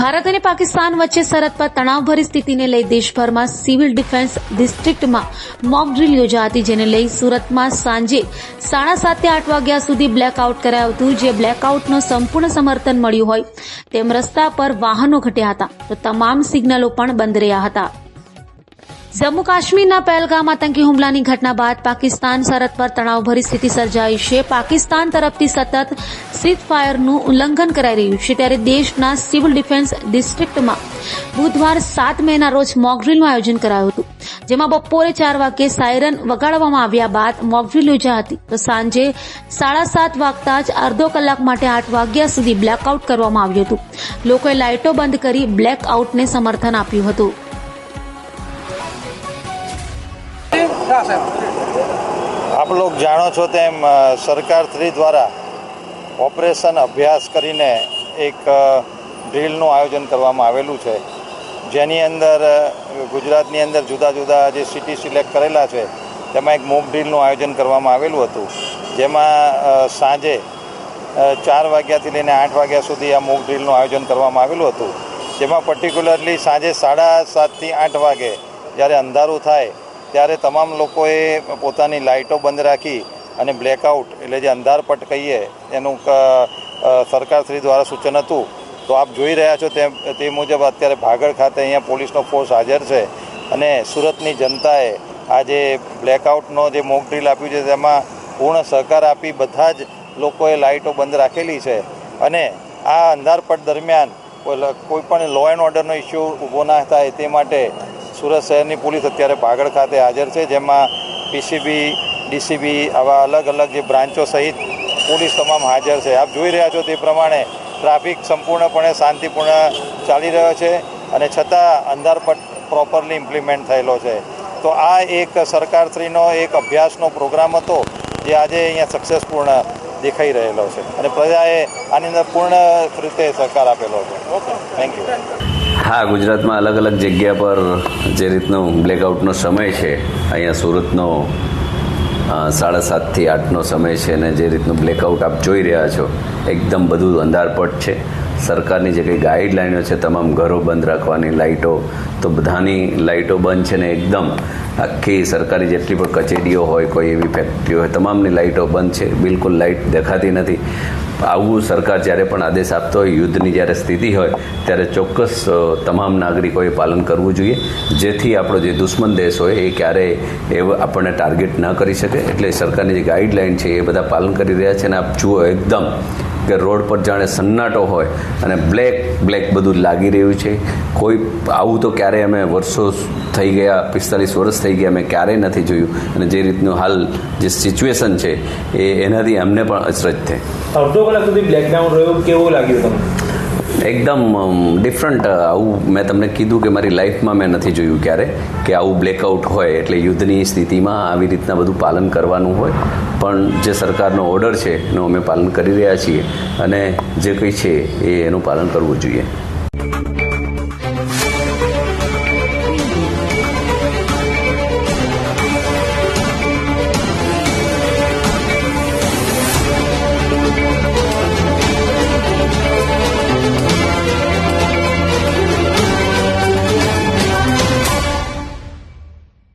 ભારત અને પાકિસ્તાન વચ્ચે સરહદ પર તણાવભરી સ્થિતિને લઈ દેશભરમાં સિવિલ ડિફેન્સ ડિસ્ટ્રિક્ટમાં મોક ડ્રીલ યોજાઈ, જેને લઈ સુરતમાં સાંજે 7:30 થી 8 વાગ્યા સુધી બ્લેકઆઉટ કરાયું હતું. જે બ્લેકઆઉટનો સંપૂર્ણ સમર્થન મળ્યું હોય તેમ રસ્તા પર વાહનો ઘટ્યા હતા, તો તમામ સિગ્નલો પણ બંધ રહ્યા હતા. જમ્મુ કાશ્મીરના પહેલગામ આતંકી હુમલાની ઘટના બાદ પાકિસ્તાન સરહદ પર તણાવભરી સ્થિતિ સર્જાઈ છે. પાકિસ્તાન તરફથી સતત સીઝફાયરનું ઉલ્લંઘન કરાઈ રહ્યું છે, ત્યારે દેશના સિવિલ ડિફેન્સ ડિસ્ટ્રિક્ટમાં બુધવાર 7 મેના રોજ મોકડ્રીલનું આયોજન કરાયું હતું, જેમાં બપોરે 4 વાગ્યે સાયરન વગાડવામાં આવ્યા બાદ મોકડ્રીલ યોજાઈ હતી. તો સાંજે 7:30 વાગતા જ અડધો કલાક માટે 8 વાગ્યા સુધી બ્લેકઆઉટ કરવામાં આવ્યું હતું. લોકોએ લાઇટો બંધ કરી બ્લેકઆઉટને સમર્થન આપ્યું હતું. આપ લોગ જાણો છો તેમ સરકાર શ્રી દ્વારા ઓપરેશન અભ્યાસ કરીને એક ડ્રીલનું આયોજન કરવામાં આવેલું છે, જેની અંદર ગુજરાતની અંદર જુદા જુદા જે સિટી સિલેક્ટ કરેલા છે તેમાં એક મોક ડ્રીલનું આયોજન કરવામાં આવેલું હતું, જેમાં સાંજે 4 વાગ્યાથી લઈને 8 વાગ્યા સુધી આ મોક ડ્રીલનું આયોજન કરવામાં આવેલું હતું. જેમાં પર્ટિક્યુલરલી સાંજે 7:30 થી 8 વાગે જ્યારે અંધારું થાય ત્યારે તમામ લોકોએ પોતાની લાઇટો બંધ રાખી અને બ્લેકઆઉટ એટલે જે અંધારપટ કહીએ એનું સરકારશ્રી દ્વારા સૂચન હતું. તો આપ જોઈ રહ્યા છો તે મુજબ અત્યારે ભાગળ ખાતે અહીંયા પોલીસનો ફોર્સ હાજર છે અને સુરતની જનતાએ આ જે બ્લેકઆઉટનો જે મોક ડ્રીલ આપ્યું છે તેમાં પૂર્ણ સહકાર આપી બધા જ લોકોએ લાઇટો બંધ રાખેલી છે અને આ અંધારપટ દરમિયાન કોઈ પણ લો એન્ડ ઓર્ડરનો ઇસ્યુ ઊભો ના થાય તે માટે સુરત શહેરની પોલીસ અત્યારે ભાગળ ખાતે હાજર છે, જેમાં પીસીબી, ડીસીબી આવા અલગ અલગ જે બ્રાન્ચો સહિત પોલીસ તમામ હાજર છે. આપ જોઈ રહ્યા છો તે પ્રમાણે ટ્રાફિક સંપૂર્ણપણે શાંતિપૂર્ણ ચાલી રહ્યો છે અને છતાં અંધારપટ પ્રોપરલી ઇમ્પ્લિમેન્ટ થયેલો છે. તો આ એક સરકારશ્રીનો એક અભ્યાસનો પ્રોગ્રામ હતો, જે આજે અહીંયા સક્સેસપૂર્ણ દેખાઈ રહેલો છે અને પ્રજાએ આની અંદર પૂર્ણ રીતે સહકાર આપેલો છે. Thank you. હા, ગુજરાતમાં અલગ અલગ જગ્યા પર જે રીતનો બ્લેકઆઉટનો સમય છે, અહીંયા સુરતનો 7:30 થી 8નો સમય છે અને જે રીતનું બ્લેકઆઉટ આપ જોઈ રહ્યા છો એકદમ બધું અંધારપટ છે. સરકારની જે કંઈ ગાઈડલાઈનો છે, તમામ ઘરો બંધ રાખવાની, લાઇટો તો બધાની લાઇટો બંધ છે ને એકદમ આખી સરકારી જેટલી પણ કચેરીઓ હોય, કોઈ એવી ફેક્ટરીઓ હોય, તમામની લાઇટો બંધ છે, બિલકુલ લાઇટ દેખાતી નથી. આવું સરકાર જ્યારે પણ આદેશ આપતો હોય, યુદ્ધની જ્યારે સ્થિતિ હોય ત્યારે ચોક્કસ તમામ નાગરિકોએ પાલન કરવું જોઈએ, જેથી આપણો જે દુશ્મન દેશ હોય એ ક્યારેય આપણને ટાર્ગેટ ન કરી શકે. એટલે સરકારની જે ગાઈડલાઇન છે એ બધા પાલન કરી રહ્યા છે અને આપ જુઓ એકદમ કે રોડ પર જાણે સન્નાટો હોય અને બ્લેક બધું લાગી રહ્યું છે. કોઈ આવું તો ક્યારેય અમે વર્ષો થઈ ગયા, 45 વર્ષ થઈ ગયા, અમે ક્યારેય નથી જોયું અને જે રીતનું હાલ જે સિચ્યુએશન છે એનાથી અમને પણ અચરજ થઈ. અડધો કલાક સુધી બ્લેકડાઉન રહ્યું, કેવું લાગ્યું તમને? એકદમ ડિફરન્ટ. આવું મેં તમને કીધું કે મારી લાઈફમાં મેં નથી જોયું ક્યારે કે આવું બ્લેકઆઉટ હોય, એટલે યુદ્ધની સ્થિતિમાં આવી રીતના બધું પાલન કરવાનું હોય. પણ જે સરકારનો ઓર્ડર છે એનું અમે પાલન કરી રહ્યા છીએ અને જે કંઈ છે એનું પાલન કરવું જોઈએ.